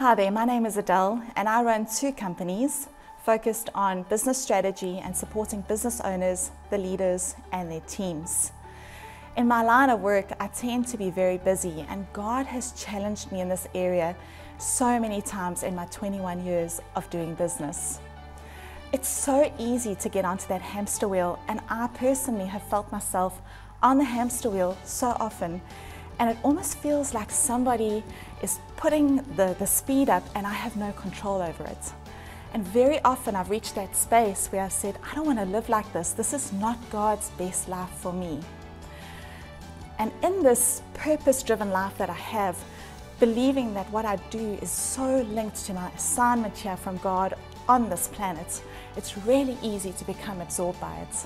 Hi there, my name is Adele and I run two companies focused on business strategy and supporting business owners, the leaders and their teams. In my line of work, I tend to be very busy and God has challenged me in this area so many times in my 21 years of doing business. It's so easy to get onto that hamster wheel, and I personally have felt myself on the hamster wheel so often, and it almost feels like somebody is putting the speed up and I have no control over it. And very often I've reached that space where I've said, I don't want to live like this. This is not God's best life for me. And in this purpose-driven life that I have, believing that what I do is so linked to my assignment here from God on this planet, it's really easy to become absorbed by it.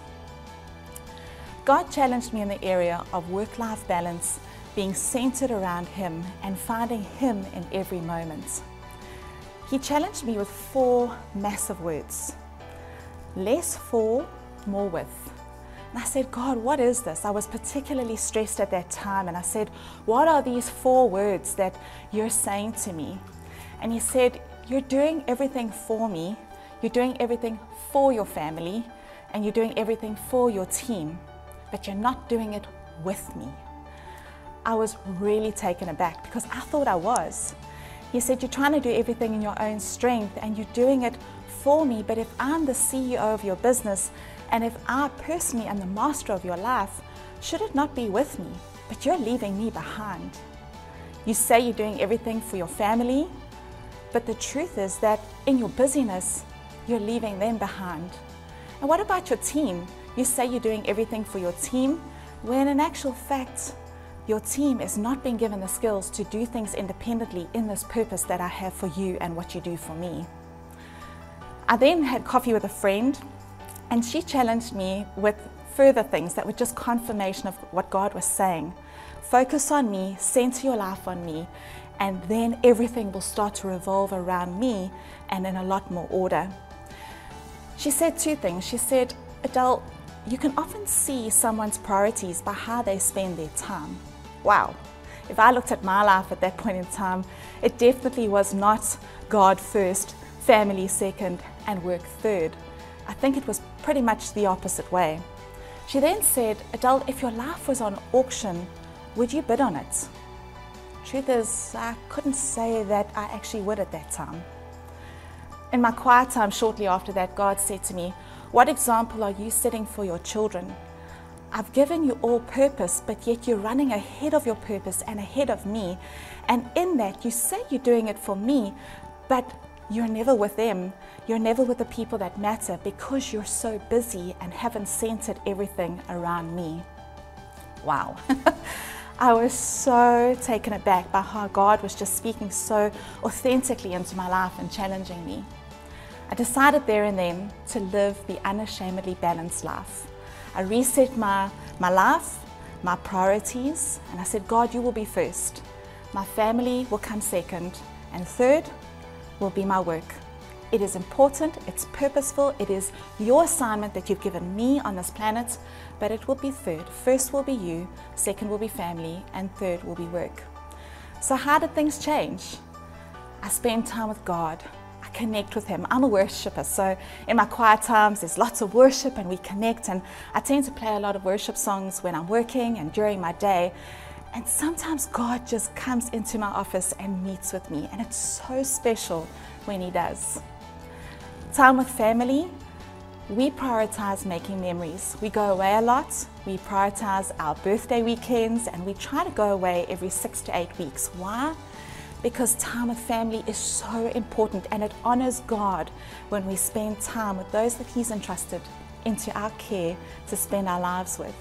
God challenged me in the area of work-life balance, being centered around Him and finding Him in every moment. He challenged me with 4 massive words: less for, more with. And I said, God, what is this? I was particularly stressed at that time, and I said, what are these 4 words that you're saying to me? And He said, you're doing everything for me, you're doing everything for your family, and you're doing everything for your team, but you're not doing it with me. I was really taken aback because I thought I was. He said, you're trying to do everything in your own strength and you're doing it for me, but if I'm the CEO of your business and if I personally am the master of your life, should it not be with me? But you're leaving me behind. You say you're doing everything for your family, but the truth is that in your busyness, you're leaving them behind. And what about your team? You say you're doing everything for your team, when in actual fact, your team is not being given the skills to do things independently in this purpose that I have for you and what you do for me. I then had coffee with a friend, and she challenged me with further things that were just confirmation of what God was saying. Focus on me, center your life on me, and then everything will start to revolve around me and in a lot more order. She said 2 things. She said, Adele, you can often see someone's priorities by how they spend their time. Wow, if I looked at my life at that point in time, it definitely was not God first, family second, and work third. I think it was pretty much the opposite way. She then said, Adele, if your life was on auction, would you bid on it? Truth is, I couldn't say that I actually would at that time. In my quiet time shortly after that, God said to me, what example are you setting for your children? I've given you all purpose, but yet you're running ahead of your purpose and ahead of me. And in that, you say you're doing it for me, but you're never with them. You're never with the people that matter because you're so busy and haven't centered everything around me. Wow. I was so taken aback by how God was just speaking so authentically into my life and challenging me. I decided there and then to live the unashamedly balanced life. I reset my life, my priorities, and I said, God, you will be first. My family will come second, and third will be my work. It is important, it's purposeful, it is your assignment that you've given me on this planet, but it will be third. First will be you, second will be family, and third will be work. So how did things change? I spend time with God. I connect with Him. I'm a worshiper, so in my quiet times there's lots of worship and we connect, and I tend to play a lot of worship songs when I'm working and during my day. And sometimes God just comes into my office and meets with me, and it's so special when He does. Time with family, we prioritize making memories. We go away a lot, we prioritize our birthday weekends, and we try to go away every 6 to 8 weeks. Why? Because time with family is so important, and it honors God when we spend time with those that He's entrusted into our care to spend our lives with.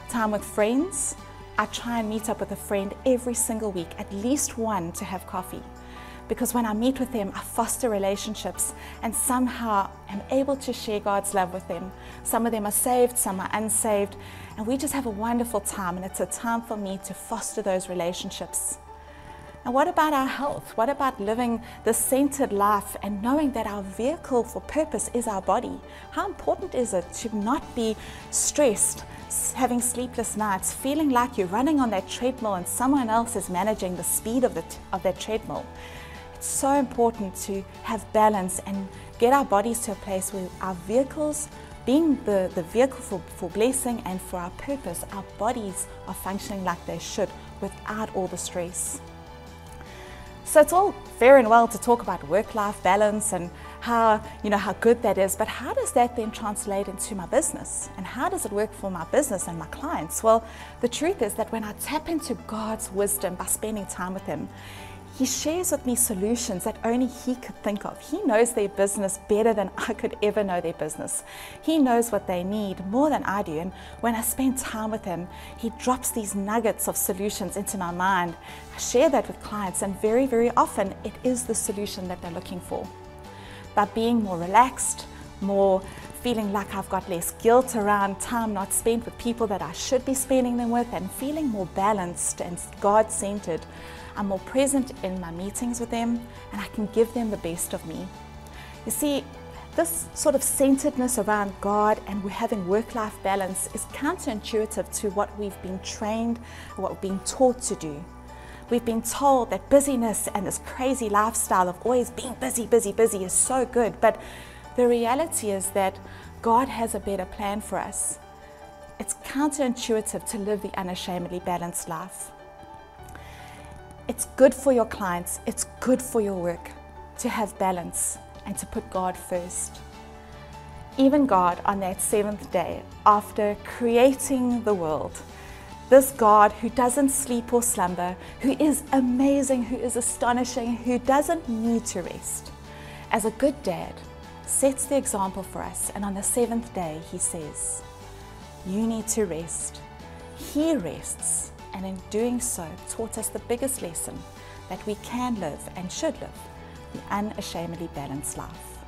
Time with friends, I try and meet up with a friend every single week, at least one, to have coffee. Because when I meet with them, I foster relationships and somehow am able to share God's love with them. Some of them are saved, some are unsaved, and we just have a wonderful time, and it's a time for me to foster those relationships. And what about our health? What about living the centered life and knowing that our vehicle for purpose is our body? How important is it to not be stressed, having sleepless nights, feeling like you're running on that treadmill and someone else is managing the speed of that treadmill? It's so important to have balance and get our bodies to a place where our vehicles, being the vehicle for blessing and for our purpose, our bodies are functioning like they should without all the stress. So it's all fair and well to talk about work-life balance and how good that is, but how does that then translate into my business? And how does it work for my business and my clients? Well, the truth is that when I tap into God's wisdom by spending time with Him, He shares with me solutions that only He could think of. He knows their business better than I could ever know their business. He knows what they need more than I do. And when I spend time with Him, He drops these nuggets of solutions into my mind. I share that with clients, and very, very often it is the solution that they're looking for. By being more relaxed, more feeling like I've got less guilt around time not spent with people that I should be spending them with, and feeling more balanced and God-centered, I'm more present in my meetings with them, and I can give them the best of me. You see, this sort of centeredness around God and we're having work-life balance is counterintuitive to what we've been trained, what we've been taught to do. We've been told that busyness and this crazy lifestyle of always being busy is so good, but the reality is that God has a better plan for us. It's counterintuitive to live the unashamedly balanced life. It's good for your clients, it's good for your work to have balance and to put God first. Even God, on that seventh day, after creating the world, this God who doesn't sleep or slumber, who is amazing, who is astonishing, who doesn't need to rest, as a good dad, sets the example for us. And on the seventh day, He says, you need to rest. He rests, and in doing so, taught us the biggest lesson that we can live and should live, the unashamedly balanced life.